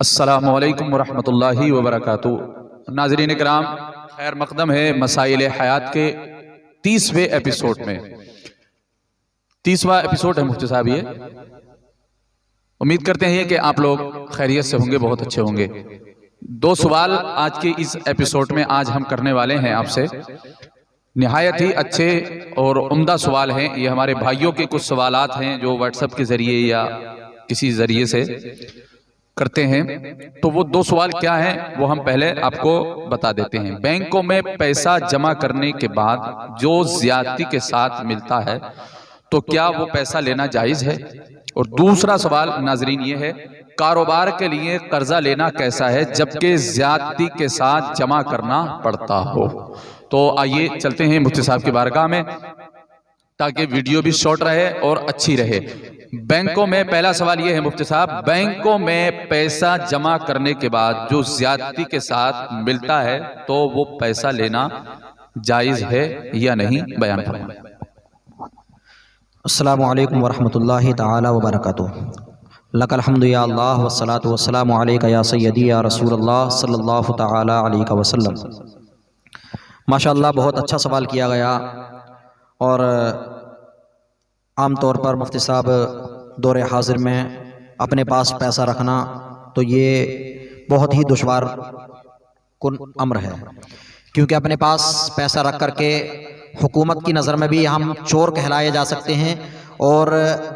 السلام علیکم ورحمۃ اللہ وبرکاتہ۔ ناظرین کرام، خیر مقدم ہے مسائل حیات کے 30ویں ایپیسوڈ میں۔ 30واں ایپیسوڈ ہے مفتی صاحب یہ۔ امید کرتے ہیں کہ آپ لوگ خیریت سے ہوں گے، بہت اچھے ہوں گے۔ 2 سوال آج کے اس ایپیسوڈ میں آج ہم کرنے والے ہیں آپ سے۔ نہایت ہی اچھے اور عمدہ سوال ہیں یہ، ہمارے بھائیوں کے کچھ سوالات ہیں جو واٹس ایپ کے ذریعے یا کسی ذریعے سے کرتے ہیں۔ تو وہ 2 سوال کیا ہیں وہ ہم پہلے آپ کو بتا دیتے ہیں۔ بینکوں میں پیسہ جمع کرنے کے بعد جو زیادتی کے ساتھ ملتا ہے تو کیا وہ پیسہ لینا جائز ہے؟ اور دوسرا سوال ناظرین یہ ہے، کاروبار کے لیے قرضہ لینا کیسا ہے جبکہ زیادتی کے ساتھ جمع کرنا پڑتا ہو؟ تو آئیے چلتے ہیں مفتی صاحب کی بارگاہ میں تاکہ ویڈیو بھی شارٹ رہے اور اچھی رہے۔ بینکوں میں پہلا سوال یہ ہے مفتی صاحب، بینکوں میں پیسہ جمع کرنے کے بعد جو زیادتی کے ساتھ ملتا ہے تو وہ پیسہ لینا جائز ہے یا نہیں، بیان فرمائیں۔ السلام علیکم ورحمۃ اللہ تعالی وبرکاتہ۔ لک الحمد یا اللہ والصلاة والسلام علیک یا سیدی یا رسول اللہ صلی اللہ تعالی علیہ وسلم۔ ماشاءاللہ بہت اچھا سوال کیا گیا، اور عام طور پر مفتی صاحب دور حاضر میں اپنے پاس پیسہ رکھنا تو یہ بہت ہی دشوار کن امر ہے، کیونکہ اپنے پاس پیسہ رکھ کر کے حکومت کی نظر میں بھی ہم چور کہلائے جا سکتے ہیں، اور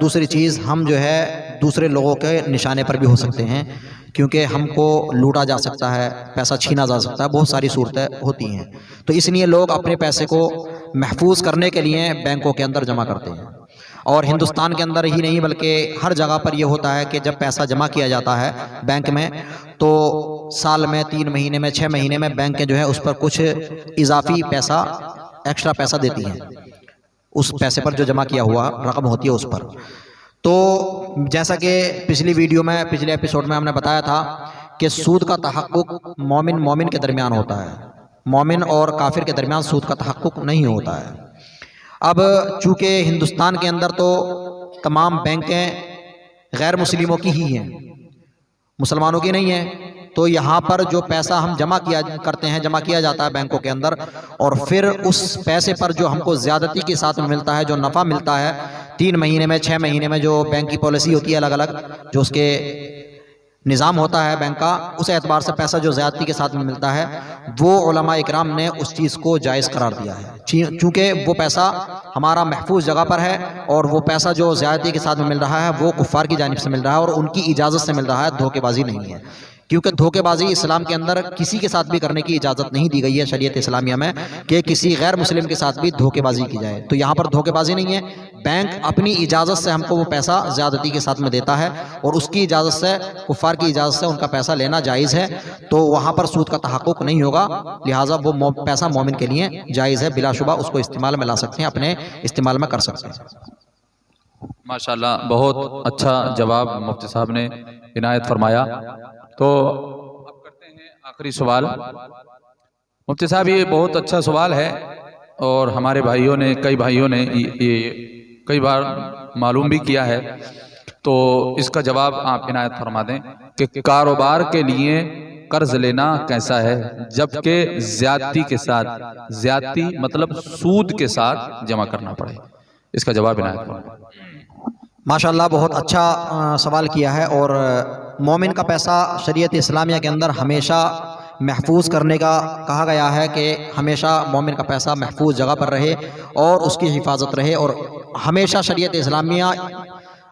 دوسری چیز ہم جو ہے دوسرے لوگوں کے نشانے پر بھی ہو سکتے ہیں، کیونکہ ہم کو لوٹا جا سکتا ہے، پیسہ چھینا جا سکتا ہے، بہت ساری صورتیں ہوتی ہیں۔ تو اس لیے لوگ اپنے پیسے کو محفوظ کرنے کے لیے بینکوں کے اندر جمع کرتے ہیں، اور ہندوستان کے اندر ہی نہیں بلکہ ہر جگہ پر یہ ہوتا ہے کہ جب پیسہ جمع کیا جاتا ہے بینک میں تو سال میں 3 مہینے میں 6 مہینے میں بینکیں جو ہے اس پر کچھ اضافی پیسہ، ایکسٹرا پیسہ دیتی ہیں، اس پیسے پر جو جمع کیا ہوا رقم ہوتی ہے اس پر۔ تو جیسا کہ پچھلی ویڈیو میں، پچھلے ایپیسوڈ میں ہم نے بتایا تھا کہ سود کا تحقق مومن کے درمیان ہوتا ہے، مومن اور کافر کے درمیان سود کا تحقق نہیں ہوتا ہے۔ اب چونکہ ہندوستان کے اندر تو تمام بینکیں غیر مسلموں کی ہی ہیں، مسلمانوں کی نہیں ہیں، تو یہاں پر جو پیسہ ہم جمع کیا جاتا ہے بینکوں کے اندر، اور پھر اس پیسے پر جو ہم کو زیادتی کے ساتھ ملتا ہے، جو نفع ملتا ہے 3 مہینے میں 6 مہینے میں، جو بینک کی پالیسی ہوتی ہے الگ الگ، جو اس کے نظام ہوتا ہے بینک کا، اس اعتبار سے پیسہ جو زیادتی کے ساتھ میں ملتا ہے وہ علماء اکرام نے اس چیز کو جائز قرار دیا ہے، چونکہ وہ پیسہ ہمارا محفوظ جگہ پر ہے، اور وہ پیسہ جو زیادتی کے ساتھ میں مل رہا ہے وہ کفار کی جانب سے مل رہا ہے اور ان کی اجازت سے مل رہا ہے، دھوکے بازی نہیں ہے، کیونکہ دھوکے بازی اسلام کے اندر کسی کے ساتھ بھی کرنے کی اجازت نہیں دی گئی ہے شریعت اسلامیہ میں کہ کسی غیر مسلم کے ساتھ بھی دھوکے بازی کی جائے۔ تو یہاں پر دھوکے بازی نہیں ہے، بینک اپنی اجازت سے ہم کو وہ پیسہ زیادتی کے ساتھ میں دیتا ہے، اور اس کی اجازت سے، کفار کی اجازت سے ان کا پیسہ لینا جائز ہے، تو وہاں پر سود کا تحقق نہیں ہوگا، لہٰذا وہ پیسہ مومن کے لیے جائز ہے، بلا شبہ اس کو استعمال میں لا سکتے ہیں، اپنے استعمال میں کر سکتے ہیں۔ ماشاءاللہ بہت اچھا جواب مفتی صاحب نے عنایت فرمایا۔ تو اب کرتے ہیں آخری سوال۔ مفتی صاحب یہ بہت اچھا سوال ہے، اور ہمارے بھائیوں نے، کئی بھائیوں نے یہ کئی بار معلوم بھی کیا ہے، تو اس کا جواب آپ عنایت فرما دیں کہ کاروبار کے لیے قرض لینا کیسا ہے جبکہ زیادتی کے ساتھ، زیادتی مطلب سود کے ساتھ جمع کرنا پڑے، اس کا جواب عنایت فرمائیں۔ ماشاءاللہ بہت اچھا سوال کیا ہے، اور مومن کا پیسہ شریعت اسلامیہ کے اندر ہمیشہ محفوظ کرنے کا کہا گیا ہے کہ ہمیشہ مومن کا پیسہ محفوظ جگہ پر رہے اور اس کی حفاظت رہے، اور ہمیشہ شریعت اسلامیہ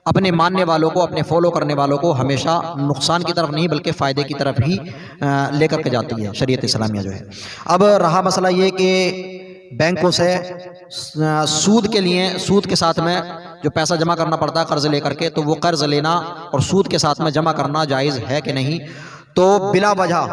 اپنے ماننے والوں کو، اپنے فالو کرنے والوں کو ہمیشہ نقصان کی طرف نہیں بلکہ فائدے کی طرف ہی لے کر کے جاتی ہے شریعت اسلامیہ جو ہے۔ اب رہا مسئلہ یہ کہ بینکوں سے سود کے لیے، سود کے ساتھ میں جو پیسہ جمع کرنا پڑتا ہے قرض لے کر کے، تو وہ قرض لینا اور سود کے ساتھ میں جمع کرنا جائز ہے کہ نہیں؟ تو بلا وجہ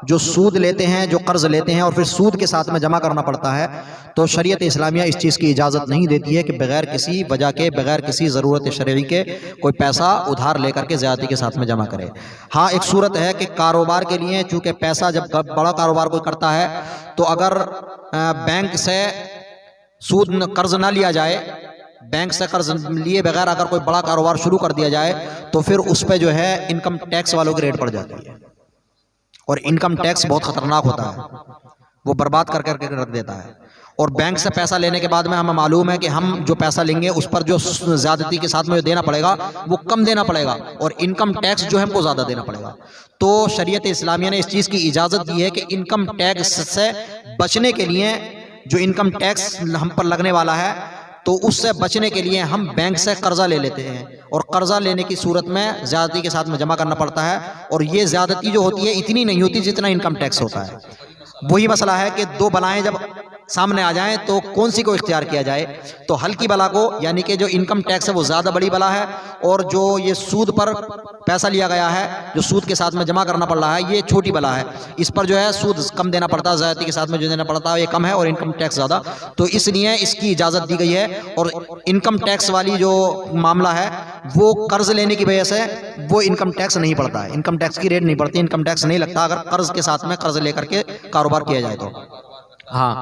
جو سود لیتے ہیں، جو قرض لیتے ہیں اور پھر سود کے ساتھ میں جمع کرنا پڑتا ہے، تو شریعت اسلامیہ اس چیز کی اجازت نہیں دیتی ہے کہ بغیر کسی وجہ کے، بغیر کسی ضرورت شرعی کے کوئی پیسہ ادھار لے کر کے زیادتی کے ساتھ میں جمع کرے۔ ہاں ایک صورت ہے کہ کاروبار کے لیے، چونکہ پیسہ جب بڑا کاروبار کوئی کرتا ہے تو اگر بینک سے سود قرض نہ لیا جائے، بینک سے قرض لیے بغیر اگر کوئی بڑا کاروبار شروع کر دیا جائے تو پھر اس پہ جو ہے انکم ٹیکس والوں کی ریٹ پڑ جاتی ہے، اور انکم ٹیکس بہت خطرناک ہوتا ہے، وہ برباد کر کے رکھ دیتا ہے۔ اور بینک سے پیسہ لینے کے بعد میں ہمیں معلوم ہے کہ ہم جو پیسہ لیں گے اس پر جو زیادتی کے ساتھ میں جو دینا پڑے گا وہ کم دینا پڑے گا، اور انکم ٹیکس جو ہے ہم کو زیادہ دینا پڑے گا۔ تو شریعت اسلامیہ نے اس چیز کی اجازت دی ہے کہ انکم ٹیکس سے بچنے کے لیے، جو انکم ٹیکس ہم پر لگنے والا ہے تو اس سے بچنے کے لیے ہم بینک سے قرضہ لے لیتے ہیں، اور قرضہ لینے کی صورت میں زیادتی کے ساتھ میں جمع کرنا پڑتا ہے، اور یہ زیادتی جو ہوتی ہے اتنی نہیں ہوتی جتنا انکم ٹیکس ہوتا ہے۔ وہی مسئلہ ہے کہ دو بلائیں جب سامنے آ جائیں تو کون سی کو اختیار کیا جائے؟ تو ہلکی بلا کو، یعنی کہ جو انکم ٹیکس ہے وہ زیادہ بڑی بلا ہے، اور جو یہ سود پر پیسہ لیا گیا ہے، جو سود کے ساتھ میں جمع کرنا پڑ رہا ہے، یہ چھوٹی بلا ہے، اس پر جو ہے سود کم دینا پڑتا ہے، زیادتی کے ساتھ میں جو دینا پڑتا ہے یہ کم ہے، اور انکم ٹیکس زیادہ، تو اس لیے اس کی اجازت دی گئی ہے۔ اور انکم ٹیکس والی جو معاملہ ہے وہ قرض لینے کی وجہ سے وہ انکم ٹیکس نہیں پڑتا ہے، انکم ٹیکس کی ریٹ نہیں پڑتی، انکم ٹیکس نہیں لگتا اگر قرض کے ساتھ میں قرض لے کر کے کاروبار کیا جائے تو۔ ہاں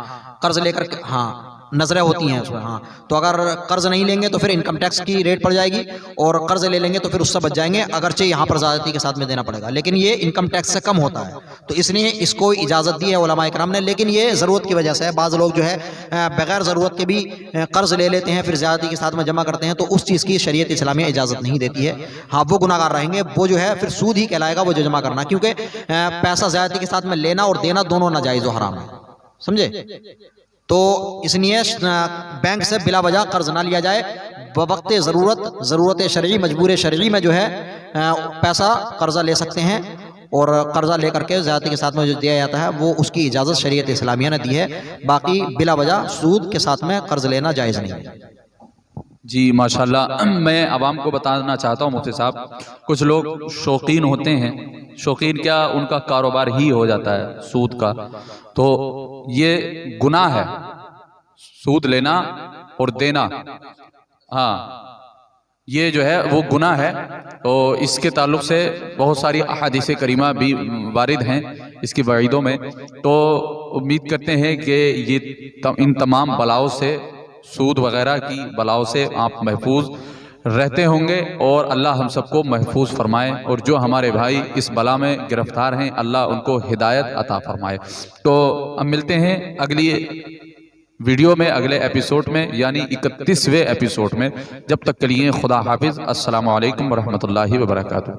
قرض لے کر کے، ہاں نظریں ہوتی ہیں اس میں، ہاں تو اگر قرض نہیں لیں گے تو پھر انکم ٹیکس کی ریٹ پڑ جائے گی، اور قرض لے لیں گے تو پھر اس سے بچ جائیں گے، اگرچہ یہاں پر زیادتی کے ساتھ میں دینا پڑے گا، لیکن یہ انکم ٹیکس سے کم ہوتا ہے، تو اس لیے اس کو اجازت دی ہے علماء کرام نے۔ لیکن یہ ضرورت کی وجہ سے ہے، بعض لوگ جو ہے بغیر ضرورت کے بھی قرض لے لیتے ہیں، پھر زیادتی کے ساتھ میں جمع کرتے ہیں، تو اس چیز کی شریعت اسلامیہ اجازت نہیں دیتی ہے۔ ہاں وہ گناہ گار رہیں گے، وہ جو ہے پھر سود ہی کہلائے گا وہ جو جمع کرنا، کیونکہ پیسہ زیادتی کے ساتھ میں لینا اور دینا دونوں ناجائز و حرام ہے، سمجھے؟ تو اس لیے بینک سے بلا وجہ قرض نہ لیا جائے، بوقت ضرورت شرعی، مجبور شرعی میں جو ہے پیسہ قرضہ لے سکتے ہیں، اور قرضہ لے کر کے زیادتی کے ساتھ میں جو دیا جاتا ہے وہ اس کی اجازت شریعت اسلامیہ نے دی ہے، باقی بلا وجہ سود کے ساتھ میں قرض لینا جائز نہیں ہے۔ جی ماشاءاللہ، میں عوام کو بتانا چاہتا ہوں مفتی صاحب، کچھ لوگ شوقین ہوتے ہیں، شوقین کیا ان کا کاروبار ہی ہو جاتا ہے سود کا، تو یہ گناہ ہے سود لینا اور دینا، ہاں یہ جو ہے وہ گناہ ہے، اور اس کے تعلق سے بہت ساری احادیث کریمہ بھی وارد ہیں اس کی وعیدوں میں، تو امید کرتے ہیں کہ یہ ان تمام بلاؤں سے، سود وغیرہ کی بلاؤں سے آپ محفوظ رہتے ہوں گے، اور اللہ ہم سب کو محفوظ فرمائے، اور جو ہمارے بھائی اس بلا میں گرفتار ہیں اللہ ان کو ہدایت عطا فرمائے۔ تو اب ملتے ہیں اگلی ویڈیو میں، اگلے ایپیسوڈ میں، یعنی 31ویں ایپیسوڈ میں۔ جب تک کے لیے خدا حافظ، السلام علیکم ورحمۃ اللہ وبرکاتہ۔